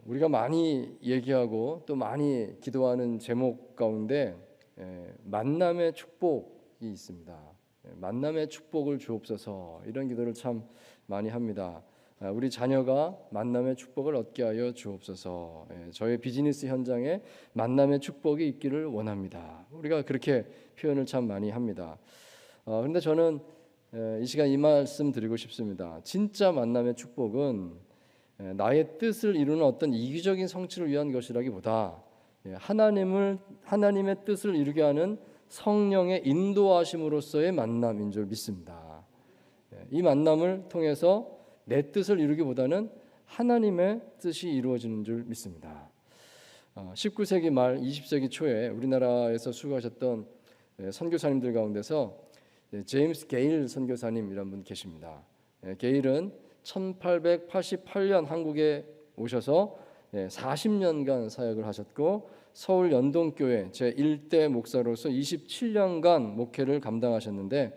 우리가 많이 얘기하고 또 많이 기도하는 제목 가운데 만남의 축복이 있습니다. 만남의 축복을 주옵소서, 이런 기도를 참 많이 합니다. 우리 자녀가 만남의 축복을 얻게 하여 주옵소서. 저의 비즈니스 현장에 만남의 축복이 있기를 원합니다. 우리가 그렇게 표현을 참 많이 합니다. 그런데 저는 이 시간 이 말씀 드리고 싶습니다. 진짜 만남의 축복은 나의 뜻을 이루는 어떤 이기적인 성취를 위한 것이라기보다 하나님의 뜻을 이루게 하는 성령의 인도하심으로서의 만남인 줄 믿습니다. 이 만남을 통해서 내 뜻을 이루기보다는 하나님의 뜻이 이루어지는 줄 믿습니다. 19세기 말 20세기 초에 우리나라에서 수고하셨던 선교사님들 가운데서 제임스 게일 선교사님이라는 분 계십니다. 게일은 1888년 한국에 오셔서 40년간 사역을 하셨고 서울 연동교회 제1대 목사로서 27년간 목회를 감당하셨는데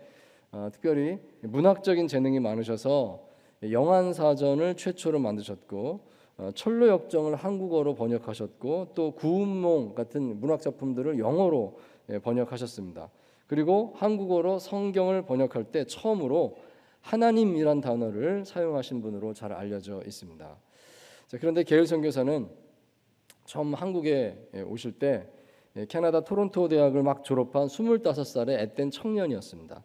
특별히 문학적인 재능이 많으셔서 영안사전을 최초로 만드셨고 철로역정을 한국어로 번역하셨고 또 구운몽 같은 문학작품들을 영어로 번역하셨습니다. 그리고 한국어로 성경을 번역할 때 처음으로 하나님이란 단어를 사용하신 분으로 잘 알려져 있습니다. 그런데 게일 선교사는 처음 한국에 오실 때 캐나다 토론토 대학을 막 졸업한 25살의 앳된 청년이었습니다.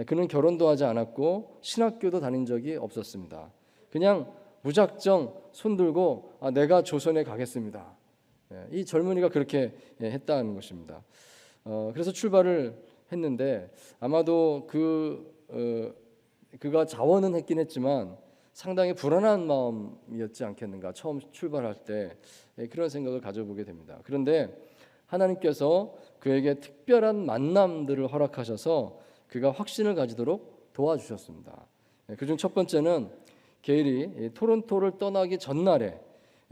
그는 결혼도 하지 않았고 신학교도 다닌 적이 없었습니다. 그냥 무작정 손들고 내가 조선에 가겠습니다. 이 젊은이가 그렇게 했다는 것입니다. 그래서 출발을 했는데 아마도 그가 자원은 했긴 했지만 상당히 불안한 마음이었지 않겠는가, 처음 출발할 때 그런 생각을 가져보게 됩니다. 그런데 하나님께서 그에게 특별한 만남들을 허락하셔서 그가 확신을 가지도록 도와주셨습니다. 그중 첫 번째는 게일이 토론토를 떠나기 전날에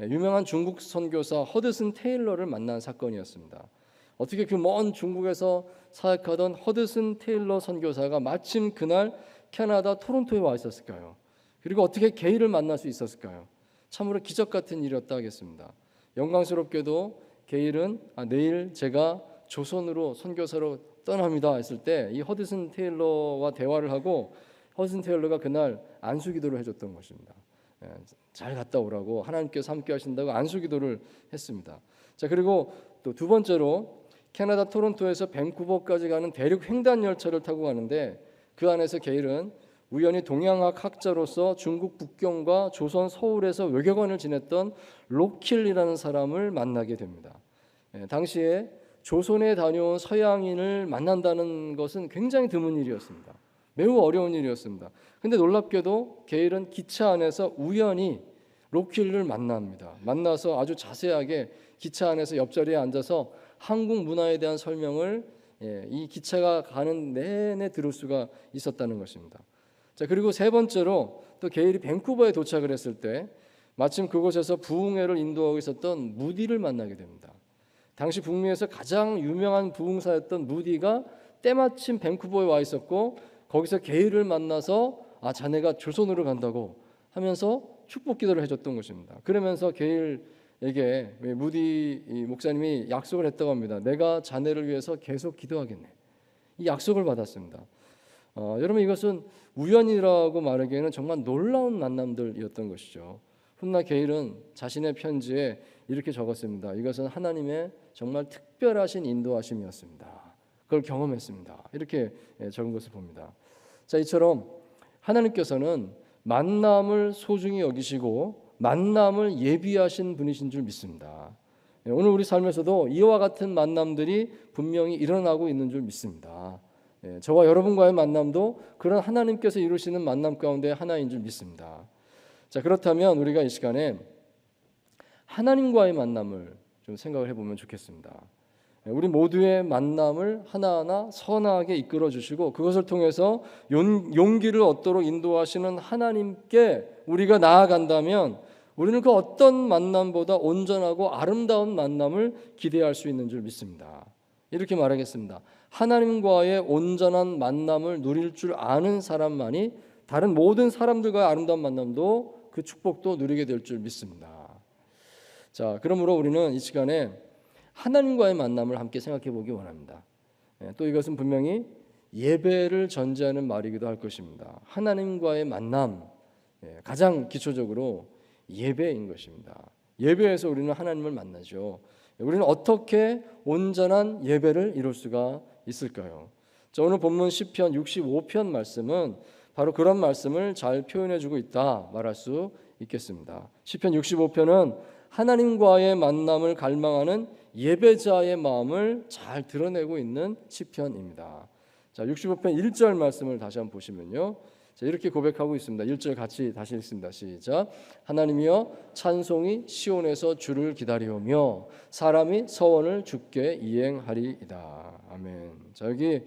유명한 중국 선교사 허드슨 테일러를 만난 사건이었습니다. 어떻게 그 먼 중국에서 사역하던 허드슨 테일러 선교사가 마침 그날 캐나다 토론토에 와 있었을까요? 그리고 어떻게 게일을 만날 수 있었을까요? 참으로 기적 같은 일이었다 하겠습니다. 영광스럽게도 게일은 내일 제가 조선으로 선교사로 떠납니다 했을 때 이 허드슨 테일러와 대화를 하고 허드슨 테일러가 그날 안수기도를 해줬던 것입니다. 잘 갔다 오라고, 하나님께서 함께 하신다고 안수기도를 했습니다. 자, 그리고 또 두 번째로 캐나다 토론토에서 밴쿠버까지 가는 대륙 횡단 열차를 타고 가는데 그 안에서 게일은 우연히 동양학 학자로서 중국 북경과 조선 서울에서 외교관을 지냈던 로킬이라는 사람을 만나게 됩니다. 당시에 조선에 다녀온 서양인을 만난다는 것은 굉장히 드문 일이었습니다. 매우 어려운 일이었습니다. 근데 놀랍게도 게일은 기차 안에서 우연히 로킬을 만납니다. 만나서 아주 자세하게 기차 안에서 옆자리에 앉아서 한국 문화에 대한 설명을 이 기차가 가는 내내 들을 수가 있었다는 것입니다. 자, 그리고 세 번째로 또 게일이 밴쿠버에 도착을 했을 때 마침 그곳에서 부흥회를 인도하고 있었던 무디를 만나게 됩니다. 당시 북미에서 가장 유명한 부흥사였던 무디가 때마침 밴쿠버에 와 있었고 거기서 게일을 만나서 자네가 조선으로 간다고 하면서 축복 기도를 해줬던 것입니다. 그러면서 게일에게 무디 목사님이 약속을 했다고 합니다. 내가 자네를 위해서 계속 기도하겠네. 이 약속을 받았습니다. 여러분, 이것은 우연이라고 말하기에는 정말 놀라운 만남들이었던 것이죠. 훗날 게일은 자신의 편지에 이렇게 적었습니다. 이것은 하나님의 정말 특별하신 인도하심이었습니다. 그걸 경험했습니다. 이렇게 적은 것을 봅니다. 자, 이처럼 하나님께서는 만남을 소중히 여기시고 만남을 예비하신 분이신 줄 믿습니다. 오늘 우리 삶에서도 이와 같은 만남들이 분명히 일어나고 있는 줄 믿습니다. 저와 여러분과의 만남도 그런 하나님께서 이루시는 만남 가운데 하나인 줄 믿습니다. 자, 그렇다면 우리가 이 시간에 하나님과의 만남을 좀 생각을 해보면 좋겠습니다. 우리 모두의 만남을 하나하나 선하게 이끌어 주시고 그것을 통해서 용기를 얻도록 인도하시는 하나님께 우리가 나아간다면 우리는 그 어떤 만남보다 온전하고 아름다운 만남을 기대할 수 있는 줄 믿습니다. 이렇게 말하겠습니다. 하나님과의 온전한 만남을 누릴 줄 아는 사람만이 다른 모든 사람들과의 아름다운 만남도 그 축복도 누리게 될 줄 믿습니다. 자, 그러므로 우리는 이 시간에 하나님과의 만남을 함께 생각해 보기 원합니다. 또 이것은 분명히 예배를 전제하는 말이기도 할 것입니다. 하나님과의 만남, 가장 기초적으로 예배인 것입니다. 예배에서 우리는 하나님을 만나죠. 우리는 어떻게 온전한 예배를 이룰 수가 있을까요? 자, 오늘 본문 시편 65편 말씀은 바로 그런 말씀을 잘 표현해주고 있다 말할 수 있겠습니다. 시편 65편은 하나님과의 만남을 갈망하는 예배자의 마음을 잘 드러내고 있는 시편입니다. 자, 65편 1절 말씀을 다시 한번 보시면요, 자, 이렇게 고백하고 있습니다. 1절 같이 다시 읽습니다. 시작. 하나님이여, 찬송이 시온에서 주를 기다리오며 사람이 서원을 주께 이행하리이다. 아멘. 자, 여기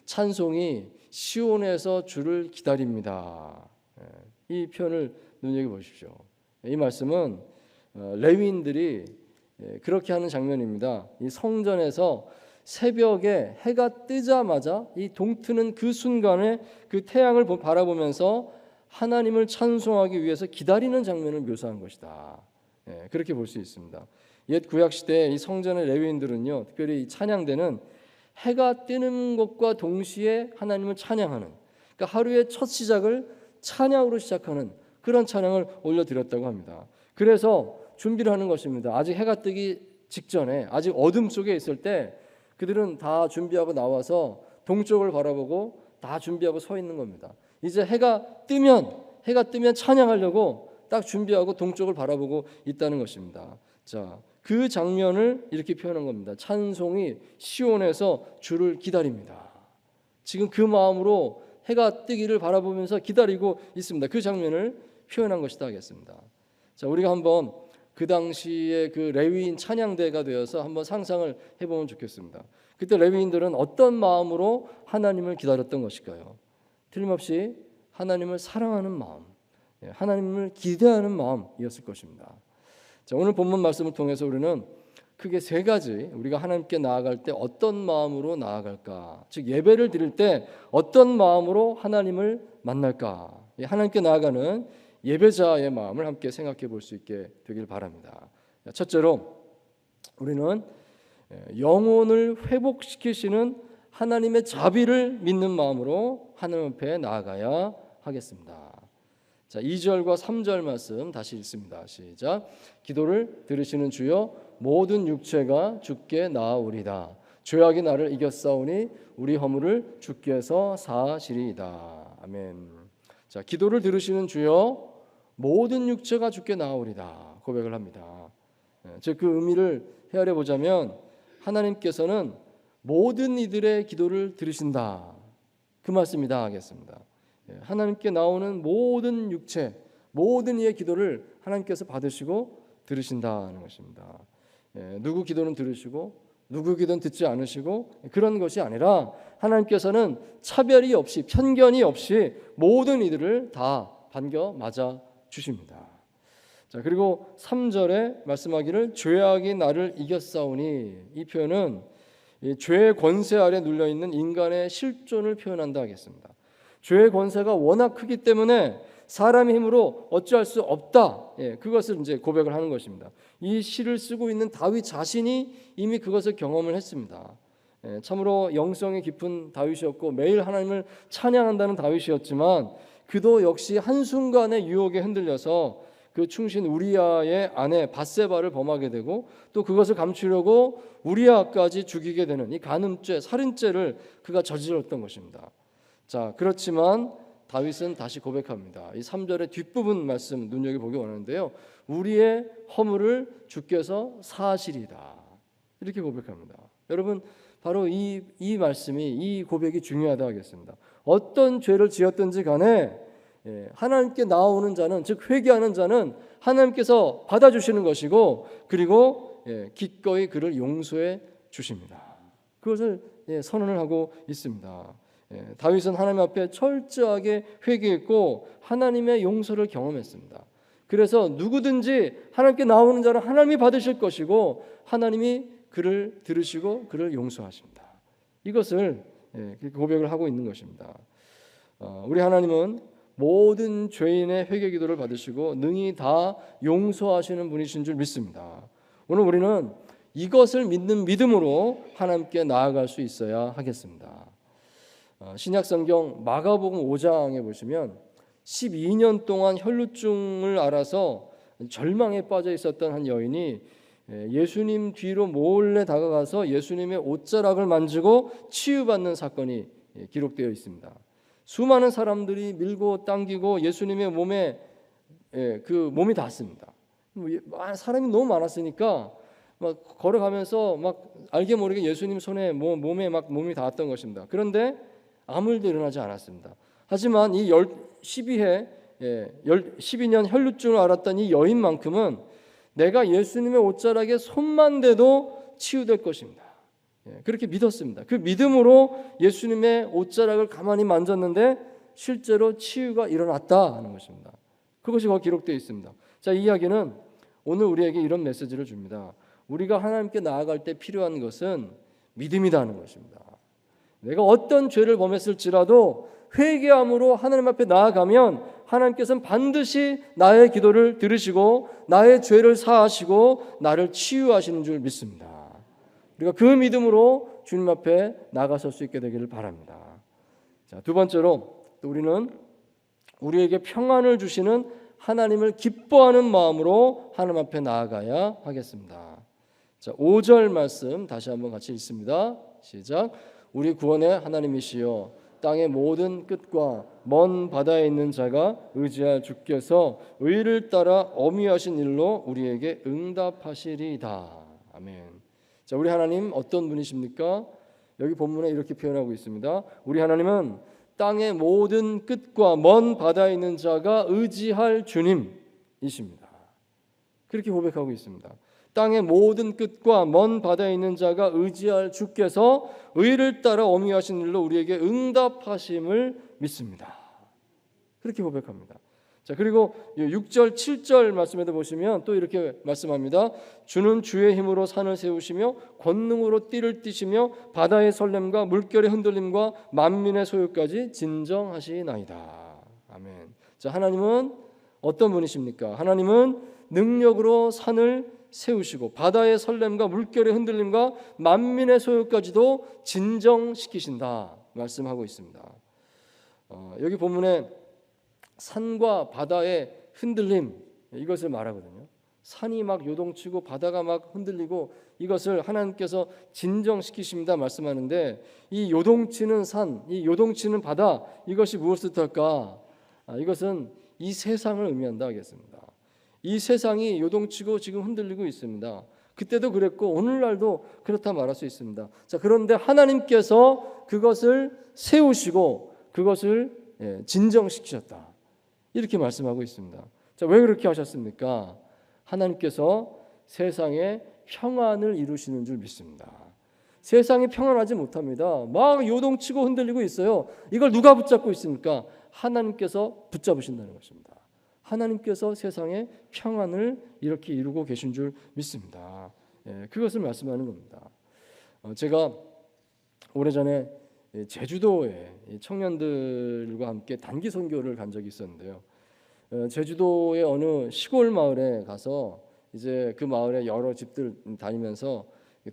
찬송이 시온에서 주를 기다립니다. 이 표현을 눈여겨보십시오. 이 말씀은 레위인들이 그렇게 하는 장면입니다. 이 성전에서 새벽에 해가 뜨자마자 이 동트는 그 순간에 그 태양을 바라보면서 하나님을 찬송하기 위해서 기다리는 장면을 묘사한 것이다. 그렇게 볼 수 있습니다. 옛 구약 시대 이 성전의 레위인들은요, 특별히 이 찬양대는 해가 뜨는 것과 동시에 하나님을 찬양하는, 그러니까 하루의 첫 시작을 찬양으로 시작하는 그런 찬양을 올려드렸다고 합니다. 그래서 준비를 하는 것입니다. 아직 해가 뜨기 직전에, 아직 어둠 속에 있을 때 그들은 다 준비하고 나와서 동쪽을 바라보고 다 준비하고 서 있는 겁니다. 이제 해가 뜨면 찬양하려고 딱 준비하고 동쪽을 바라보고 있다는 것입니다. 자, 그 장면을 이렇게 표현한 겁니다. 찬송이 시온에서 주를 기다립니다. 지금 그 마음으로 해가 뜨기를 바라보면서 기다리고 있습니다. 그 장면을 표현한 것이다 하겠습니다. 자, 우리가 한번 그 당시에 그 레위인 찬양대가 되어서 한번 상상을 해보면 좋겠습니다. 그때 레위인들은 어떤 마음으로 하나님을 기다렸던 것일까요? 틀림없이 하나님을 사랑하는 마음, 하나님을 기대하는 마음이었을 것입니다. 자, 오늘 본문 말씀을 통해서 우리는 크게 세 가지, 우리가 하나님께 나아갈 때 어떤 마음으로 나아갈까, 즉 예배를 드릴 때 어떤 마음으로 하나님을 만날까, 하나님께 나아가는 예배자의 마음을 함께 생각해 볼 수 있게 되길 바랍니다. 첫째로 우리는 영혼을 회복시키시는 하나님의 자비를 믿는 마음으로 하나님 앞에 나아가야 하겠습니다. 자, 2절과 3절 말씀 다시 읽습니다. 시작. 기도를 들으시는 주여, 모든 육체가 주께 나아오리다. 죄악이 나를 이겼사오니 우리 허물을 주께서 사하시리이다. 아멘. 자, 기도를 들으시는 주여, 모든 육체가 주께 나아오리다 고백을 합니다. 즉 그 의미를 헤아려 보자면 하나님께서는 모든 이들의 기도를 들으신다, 그 말씀이다 하겠습니다. 하나님께 나오는 모든 육체, 모든 이의 기도를 하나님께서 받으시고 들으신다는 것입니다. 누구 기도는 들으시고 누구 기도는 듣지 않으시고 그런 것이 아니라 하나님께서는 차별이 없이, 편견이 없이 모든 이들을 다 반겨 맞아 주십니다. 자, 그리고 3절에 말씀하기를 죄악이 나를 이겼사오니, 이 표현은 죄의 권세 아래 눌려 있는 인간의 실존을 표현한다 하겠습니다. 죄의 권세가 워낙 크기 때문에 사람의 힘으로 어찌할 수 없다, 그것을 이제 고백을 하는 것입니다. 이 시를 쓰고 있는 다윗 자신이 이미 그것을 경험을 했습니다. 참으로 영성이 깊은 다윗이었고 매일 하나님을 찬양한다는 다윗이었지만 그도 역시 한순간의 유혹에 흔들려서 그 충신 우리아의 아내 밧세바를 범하게 되고 또 그것을 감추려고 우리아까지 죽이게 되는 이 간음죄, 살인죄를 그가 저질렀던 것입니다. 자, 그렇지만 다윗은 다시 고백합니다. 이 3절의 뒷부분 말씀 눈여겨보기 원하는데요, 우리의 허물을 주께서 사하시리다, 이렇게 고백합니다. 여러분, 바로 이 말씀이, 이 고백이 중요하다 하겠습니다. 어떤 죄를 지었든지 간에 하나님께 나오는 자는, 즉 회개하는 자는 하나님께서 받아주시는 것이고, 그리고 기꺼이 그를 용서해 주십니다. 그것을 선언을 하고 있습니다. 다윗은 하나님 앞에 철저하게 회개했고 하나님의 용서를 경험했습니다. 그래서 누구든지 하나님께 나오는 자는 하나님이 받으실 것이고 하나님이 그를 들으시고 그를 용서하십니다. 이것을 고백을 하고 있는 것입니다. 우리 하나님은 모든 죄인의 회개 기도를 받으시고 능히 다 용서하시는 분이신 줄 믿습니다. 오늘 우리는 이것을 믿는 믿음으로 하나님께 나아갈 수 있어야 하겠습니다. 신약성경 마가복음 5장에 보시면 12년 동안 혈루증을 앓아서 절망에 빠져 있었던 한 여인이 예수님 뒤로 몰래 다가가서 예수님의 옷자락을 만지고 치유받는 사건이 기록되어 있습니다. 수많은 사람들이 밀고 당기고 예수님의 몸에 그 몸이 닿았습니다. 사람이 너무 많았으니까 막 걸어가면서 막 알게 모르게 예수님 손에 몸에 막 몸이 닿았던 것입니다. 그런데 아무 일도 일어나지 않았습니다. 하지만 이 12년 혈루증을 앓았던 이 여인만큼은 내가 예수님의 옷자락에 손만 대도 치유될 것입니다. 그렇게 믿었습니다. 그 믿음으로 예수님의 옷자락을 가만히 만졌는데 실제로 치유가 일어났다 하는 것입니다. 그것이 거기 기록되어 있습니다. 자, 이 이야기는 오늘 우리에게 이런 메시지를 줍니다. 우리가 하나님께 나아갈 때 필요한 것은 믿음이라는 것입니다. 내가 어떤 죄를 범했을지라도 회개함으로 하나님 앞에 나아가면 하나님께서는 반드시 나의 기도를 들으시고 나의 죄를 사하시고 나를 치유하시는 줄 믿습니다. 우리가 그 믿음으로 주님 앞에 나가설 수 있게 되기를 바랍니다. 자, 두 번째로 또 우리는 우리에게 평안을 주시는 하나님을 기뻐하는 마음으로 하나님 앞에 나아가야 하겠습니다. 자, 5절 말씀 다시 한번 같이 읽습니다. 시작. 우리 구원의 하나님이시여 땅의 모든 끝과 먼 바다에 있는 자가 의지할 주께서 의를 따라 어미하신 일로 우리에게 응답하시리이다. 아멘. 자, 우리 하나님 어떤 분이십니까? 여기 본문에 이렇게 표현하고 있습니다. 우리 하나님은 땅의 모든 끝과 먼 바다에 있는 자가 의지할 주님이십니다. 그렇게 고백하고 있습니다. 땅의 모든 끝과 먼 바다에 있는 자가 의지할 주께서 의를 따라 어미하신 일로 우리에게 응답하심을 믿습니다. 그렇게 고백합니다. 자, 그리고 6절 7절 말씀에도 보시면 또 이렇게 말씀합니다. 주는 주의 힘으로 산을 세우시며 권능으로 띠를 띠시며 바다의 설렘과 물결의 흔들림과 만민의 소유까지 진정하시나이다. 아멘. 자, 하나님은 어떤 분이십니까? 하나님은 능력으로 산을 세우시고 바다의 설렘과 물결의 흔들림과 만민의 소유까지도 진정시키신다 말씀하고 있습니다. 여기 본문에 산과 바다의 흔들림 이것을 말하거든요. 산이 막 요동치고 바다가 막 흔들리고 이것을 하나님께서 진정시키십니다 말씀하는데 이 요동치는 산, 이 요동치는 바다 이것이 무엇을 뜻할까? 이것은 이 세상을 의미한다 하겠습니다. 이 세상이 요동치고 지금 흔들리고 있습니다. 그때도 그랬고 오늘날도 그렇다 말할 수 있습니다. 자, 그런데 하나님께서 그것을 세우시고 그것을 진정시키셨다. 이렇게 말씀하고 있습니다. 자, 왜 그렇게 하셨습니까? 하나님께서 세상에 평안을 이루시는 줄 믿습니다. 세상이 평안하지 못합니다. 막 요동치고 흔들리고 있어요. 이걸 누가 붙잡고 있습니까? 하나님께서 붙잡으신다는 것입니다. 하나님께서 세상에 평안을 이렇게 이루고 계신 줄 믿습니다. 그것을 말씀하는 겁니다. 제가 오래전에 제주도에 청년들과 함께 단기 선교를 간 적이 있었는데요. 제주도의 어느 시골 마을에 가서 이제 그 마을에 여러 집들 다니면서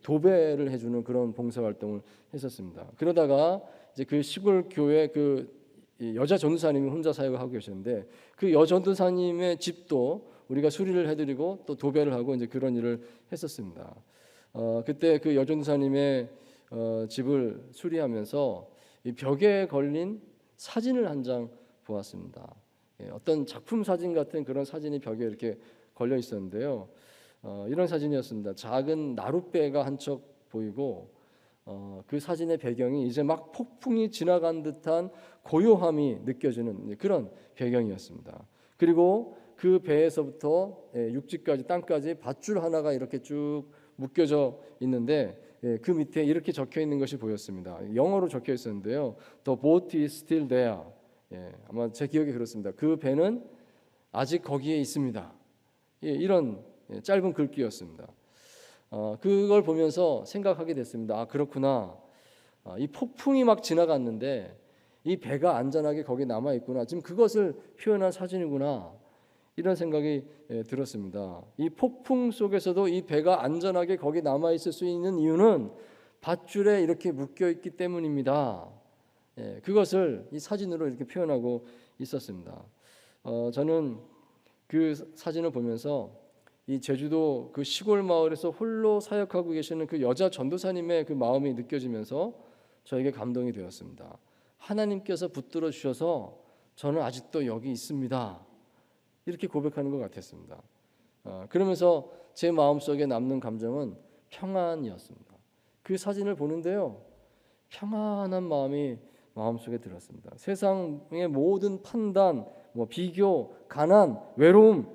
도배를 해주는 그런 봉사 활동을 했었습니다. 그러다가 이제 그 시골 교회 그 여자 전도사님이 혼자 사역을 하고 계셨는데 그 여자 전도사님의 집도 우리가 수리를 해드리고 또 도배를 하고 이제 그런 일을 했었습니다. 그때 그 여자 전도사님의 집을 수리하면서 이 벽에 걸린 사진을 한 장 보았습니다. 어떤 작품 사진 같은 그런 사진이 벽에 이렇게 걸려 있었는데요. 이런 사진이었습니다. 작은 나룻배가 한 척 보이고 그 사진의 배경이 이제 막 폭풍이 지나간 듯한 고요함이 느껴지는 그런 배경이었습니다. 그리고 그 배에서부터 육지까지 땅까지 밧줄 하나가 이렇게 쭉 묶여져 있는데 그 밑에 이렇게 적혀 있는 것이 보였습니다. 영어로 적혀 있었는데요. The boat is still there. 아마 제 기억이 그렇습니다. 그 배는 아직 거기에 있습니다. 이런 짧은 글귀였습니다. 그걸 보면서 생각하게 됐습니다. 아, 그렇구나. 이 폭풍이 막 지나갔는데 이 배가 안전하게 거기 남아 있구나. 지금 그것을 표현한 사진이구나. 이런 생각이 들었습니다. 이 폭풍 속에서도 이 배가 안전하게 거기 남아 있을 수 있는 이유는 밧줄에 이렇게 묶여 있기 때문입니다. 그것을 이 사진으로 이렇게 표현하고 있었습니다. 저는 그 사진을 보면서 이 제주도 그 시골 마을에서 홀로 사역하고 계시는 그 여자 전도사님의 그 마음이 느껴지면서 저에게 감동이 되었습니다. 하나님께서 붙들어 주셔서 저는 아직도 여기 있습니다. 이렇게 고백하는 것 같았습니다. 그러면서 제 마음속에 남는 감정은 평안이었습니다. 그 사진을 보는데요, 평안한 마음이 마음속에 들었습니다. 세상의 모든 판단, 비교, 가난, 외로움,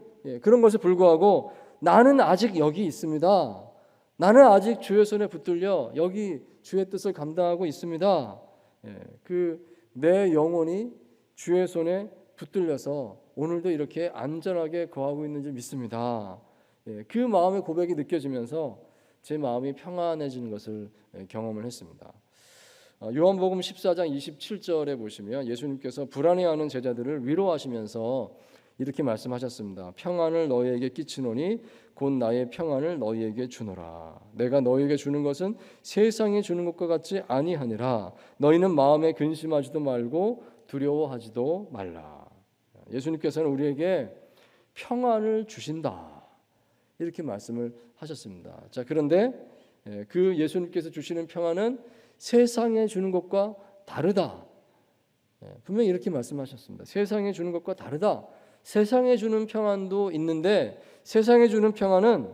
그런 것에 불구하고 나는 아직 여기 있습니다. 나는 아직 주의 손에 붙들려 여기 주의 뜻을 감당하고 있습니다. 내 영혼이 주의 손에 붙들려서 오늘도 이렇게 안전하게 거하고 있는 줄 믿습니다. 그 마음의 고백이 느껴지면서 제 마음이 평안해지는 것을 경험을 했습니다. 요한복음 14장 27절에 보시면 예수님께서 불안해하는 제자들을 위로하시면서 이렇게 말씀하셨습니다. 평안을 너희에게 끼치노니 곧 나의 평안을 너희에게 주노라. 내가 너희에게 주는 것은 세상에 주는 것과 같지 아니하니라. 너희는 마음에 근심하지도 말고 두려워하지도 말라. 예수님께서는 우리에게 평안을 주신다, 이렇게 말씀을 하셨습니다. 자, 그런데 그 예수님께서 주시는 평안은 세상에 주는 것과 다르다. 분명히 이렇게 말씀하셨습니다. 세상에 주는 것과 다르다. 세상에 주는 평안도 있는데 세상에 주는 평안은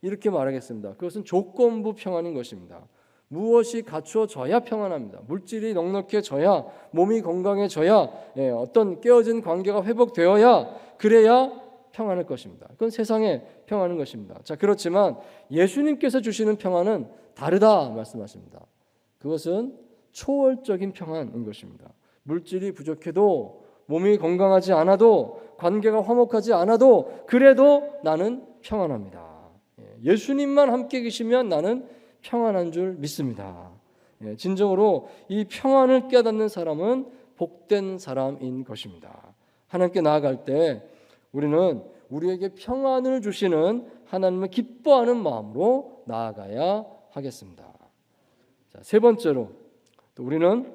이렇게 말하겠습니다. 그것은 조건부 평안인 것입니다. 무엇이 갖추어져야 평안합니다. 물질이 넉넉해져야, 몸이 건강해져야, 어떤 깨어진 관계가 회복되어야, 그래야 평안할 것입니다. 그건 세상의 평안인 것입니다. 자, 그렇지만 예수님께서 주시는 평안은 다르다 말씀하십니다. 그것은 초월적인 평안인 것입니다. 물질이 부족해도, 몸이 건강하지 않아도, 관계가 화목하지 않아도 그래도 나는 평안합니다. 예수님만 함께 계시면 나는 평안한 줄 믿습니다. 진정으로 이 평안을 깨닫는 사람은 복된 사람인 것입니다. 하나님께 나아갈 때 우리는 우리에게 평안을 주시는 하나님을 기뻐하는 마음으로 나아가야 하겠습니다. 자, 세 번째로, 또 우리는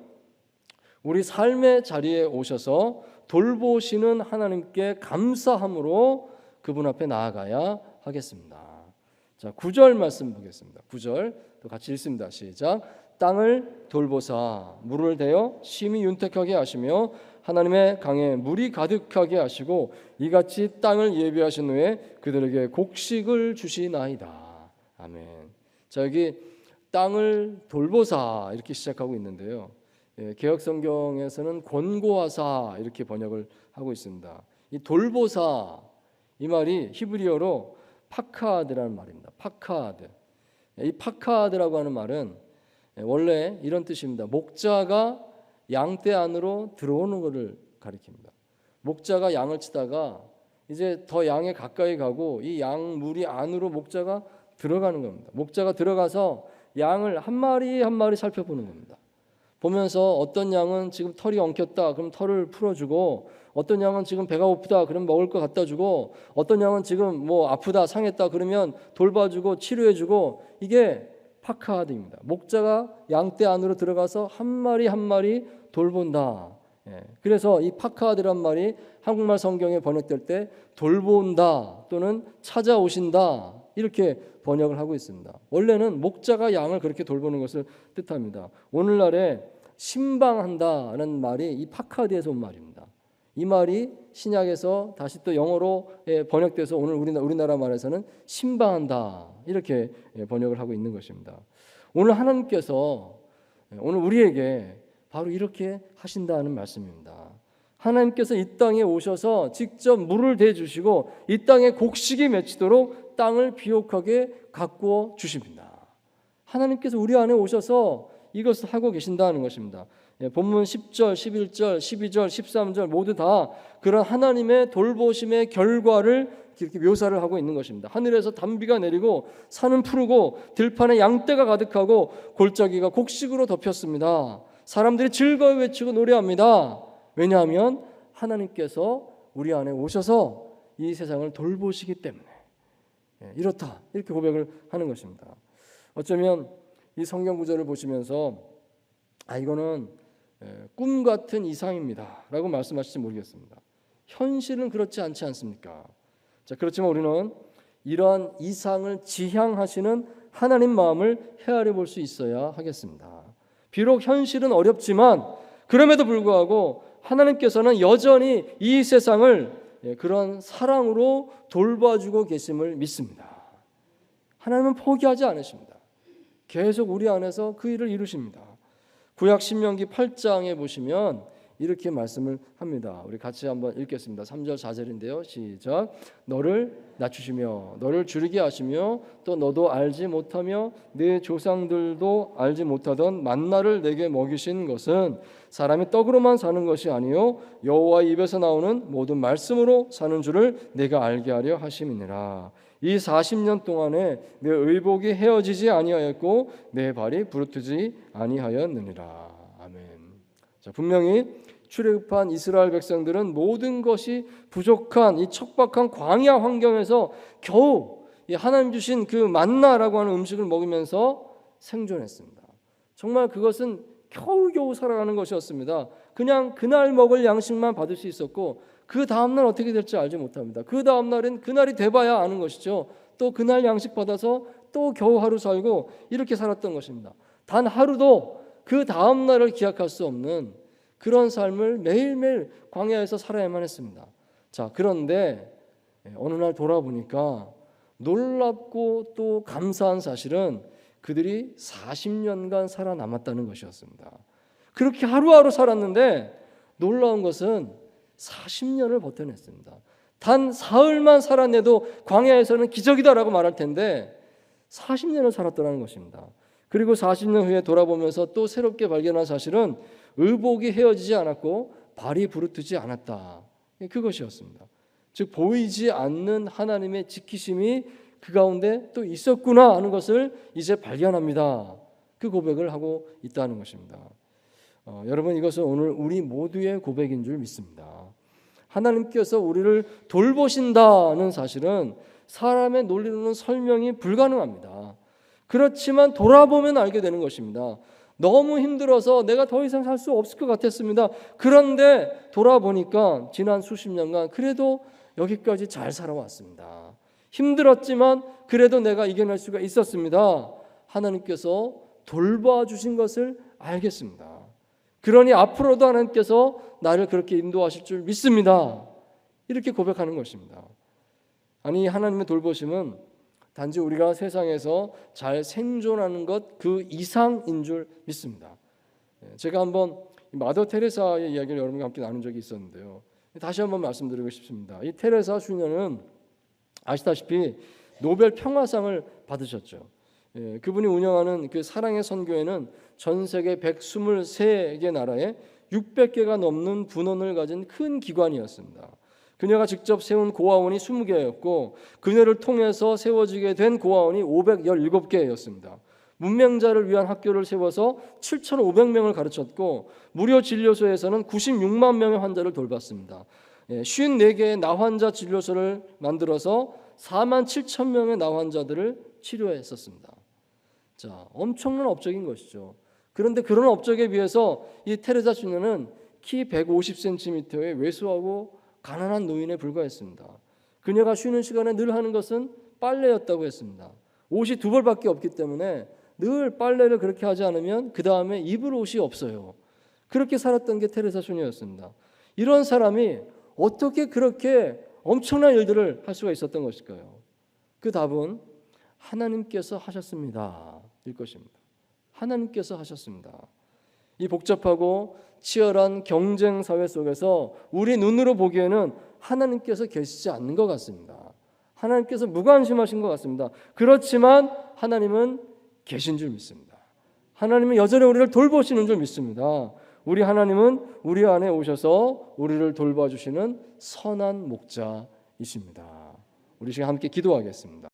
우리 삶의 자리에 오셔서 돌보시는 하나님께 감사함으로 그분 앞에 나아가야 하겠습니다. 자, 9절 말씀 보겠습니다. 9절 또 같이 읽습니다. 시작. 땅을 돌보사 물을 대어 심히 윤택하게 하시며 하나님의 강에 물이 가득하게 하시고 이같이 땅을 예비하신 후에 그들에게 곡식을 주시나이다. 아멘. 자, 여기 땅을 돌보사 이렇게 시작하고 있는데요. 개역 성경에서는 권고하사 이렇게 번역을 하고 있습니다. 이 돌보사, 이 말이 히브리어로 파카드라는 말입니다. 파카드. 이 파카드라고 하는 말은 원래 이런 뜻입니다. 목자가 양떼 안으로 들어오는 것을 가리킵니다. 목자가 양을 치다가 이제 더 양에 가까이 가고 이 양 무리 안으로 목자가 들어가는 겁니다. 목자가 들어가서 양을 한 마리 한 마리 살펴보는 겁니다. 보면서 어떤 양은 지금 털이 엉켰다, 그럼 털을 풀어주고, 어떤 양은 지금 배가 고프다, 그럼 먹을 거 갖다 주고, 어떤 양은 지금 아프다, 상했다, 그러면 돌봐주고 치료해주고, 이게 파카드입니다. 목자가 양떼 안으로 들어가서 한 마리 한 마리 돌본다. 그래서 이 파카드란 말이 한국말 성경에 번역될 때 돌본다 또는 찾아오신다 이렇게 번역을 하고 있습니다. 원래는 목자가 양을 그렇게 돌보는 것을 뜻합니다. 오늘날에 신방한다는 말이 이 파카드에서 온 말입니다. 이 말이 신약에서 다시 또 영어로 번역돼서 오늘 우리나라 말에서는 신방한다 이렇게 번역을 하고 있는 것입니다. 오늘 하나님께서 오늘 우리에게 바로 이렇게 하신다는 말씀입니다. 하나님께서 이 땅에 오셔서 직접 물을 대주시고 이 땅에 곡식이 맺히도록 땅을 비옥하게 가꾸어 주십니다. 하나님께서 우리 안에 오셔서 이것을 하고 계신다는 것입니다. 본문 10절, 11절, 12절, 13절 모두 다 그런 하나님의 돌보심의 결과를 이렇게 묘사를 하고 있는 것입니다. 하늘에서 단비가 내리고 산은 푸르고 들판에 양떼가 가득하고 골짜기가 곡식으로 덮였습니다. 사람들이 즐거이 외치고 노래합니다. 왜냐하면 하나님께서 우리 안에 오셔서 이 세상을 돌보시기 때문에 이렇다, 이렇게 고백을 하는 것입니다. 어쩌면 이 성경 구절을 보시면서 이거는 꿈 같은 이상입니다 라고 말씀하실지 모르겠습니다. 현실은 그렇지 않지 않습니까? 자, 그렇지만 우리는 이러한 이상을 지향하시는 하나님 마음을 헤아려 볼 수 있어야 하겠습니다. 비록 현실은 어렵지만 그럼에도 불구하고 하나님께서는 여전히 이 세상을 그런 사랑으로 돌봐주고 계심을 믿습니다. 하나님은 포기하지 않으십니다. 계속 우리 안에서 그 일을 이루십니다. 구약 신명기 8장에 보시면 이렇게 말씀을 합니다. 우리 같이 한번 읽겠습니다. 3절 4절인데요. 시작. 너를 낮추시며 너를 줄이게 하시며 또 너도 알지 못하며 네 조상들도 알지 못하던 만나를 내게 먹이신 것은 사람이 떡으로만 사는 것이 아니요 여호와의 입에서 나오는 모든 말씀으로 사는 줄을 내가 알게 하려 하심이니라. 이 40년 동안에 내 의복이 헤어지지 아니하였고 내 발이 부르트지 아니하였느니라. 아멘. 자, 분명히 출애굽한 이스라엘 백성들은 모든 것이 부족한 이 척박한 광야 환경에서 겨우 하나님 주신 그 만나라고 하는 음식을 먹으면서 생존했습니다. 정말 그것은 겨우겨우 살아가는 것이었습니다. 그냥 그날 먹을 양식만 받을 수 있었고 그 다음날 어떻게 될지 알지 못합니다. 그 다음날은 그날이 돼봐야 아는 것이죠. 또 그날 양식 받아서 또 겨우 하루 살고 이렇게 살았던 것입니다. 단 하루도 그 다음날을 기약할 수 없는 그런 삶을 매일매일 광야에서 살아야만 했습니다. 자, 그런데 어느 날 돌아보니까 놀랍고 또 감사한 사실은 그들이 40년간 살아남았다는 것이었습니다. 그렇게 하루하루 살았는데 놀라운 것은 40년을 버텨냈습니다. 단 사흘만 살아내도 광야에서는 기적이다라고 말할 텐데 40년을 살았다는 것입니다. 그리고 40년 후에 돌아보면서 또 새롭게 발견한 사실은 의복이 헤어지지 않았고 발이 부르트지 않았다. 그것이었습니다. 즉 보이지 않는 하나님의 지키심이 그 가운데 또 있었구나 하는 것을 이제 발견합니다. 그 고백을 하고 있다는 것입니다. 여러분, 이것은 오늘 우리 모두의 고백인 줄 믿습니다. 하나님께서 우리를 돌보신다는 사실은 사람의 논리로는 설명이 불가능합니다. 그렇지만 돌아보면 알게 되는 것입니다. 너무 힘들어서 내가 더 이상 살 수 없을 것 같았습니다. 그런데 돌아보니까 지난 수십 년간 그래도 여기까지 잘 살아왔습니다. 힘들었지만 그래도 내가 이겨낼 수가 있었습니다. 하나님께서 돌봐주신 것을 알겠습니다. 그러니 앞으로도 하나님께서 나를 그렇게 인도하실 줄 믿습니다. 이렇게 고백하는 것입니다. 아니, 하나님의 돌보심은 단지 우리가 세상에서 잘 생존하는 것 그 이상인 줄 믿습니다. 제가 한번 마더 테레사의 이야기를 여러분과 함께 나눈 적이 있었는데요. 다시 한번 말씀드리고 싶습니다. 이 테레사 수녀는 아시다시피 노벨 평화상을 받으셨죠. 그분이 운영하는 그 사랑의 선교회는 전 세계 123개 나라에 600개가 넘는 분원을 가진 큰 기관이었습니다. 그녀가 직접 세운 고아원이 20개였고 그녀를 통해서 세워지게 된 고아원이 517개였습니다. 문맹자를 위한 학교를 세워서 7,500명을 가르쳤고 무료 진료소에서는 96만 명의 환자를 돌봤습니다. 54개의 나환자 진료소를 만들어서 4만 7천 명의 나환자들을 치료했었습니다. 자, 엄청난 업적인 것이죠. 그런데 그런 업적에 비해서 이 테레사 수녀는 키 150cm의 왜소하고 가난한 노인에 불과했습니다. 그녀가 쉬는 시간에 늘 하는 것은 빨래였다고 했습니다. 옷이 2벌밖에 없기 때문에 늘 빨래를 그렇게 하지 않으면 그 다음에 입을 옷이 없어요. 그렇게 살았던 게 테레사 수녀였습니다. 이런 사람이 어떻게 그렇게 엄청난 일들을 할 수가 있었던 것일까요? 그 답은 하나님께서 하셨습니다. 일 것입니다. 하나님께서 하셨습니다. 이 복잡하고 치열한 경쟁 사회 속에서 우리 눈으로 보기에는 하나님께서 계시지 않는 것 같습니다. 하나님께서 무관심하신 것 같습니다. 그렇지만 하나님은 계신 줄 믿습니다. 하나님은 여전히 우리를 돌보시는 줄 믿습니다. 우리 하나님은 우리 안에 오셔서 우리를 돌봐주시는 선한 목자이십니다. 우리 시간 함께 기도하겠습니다.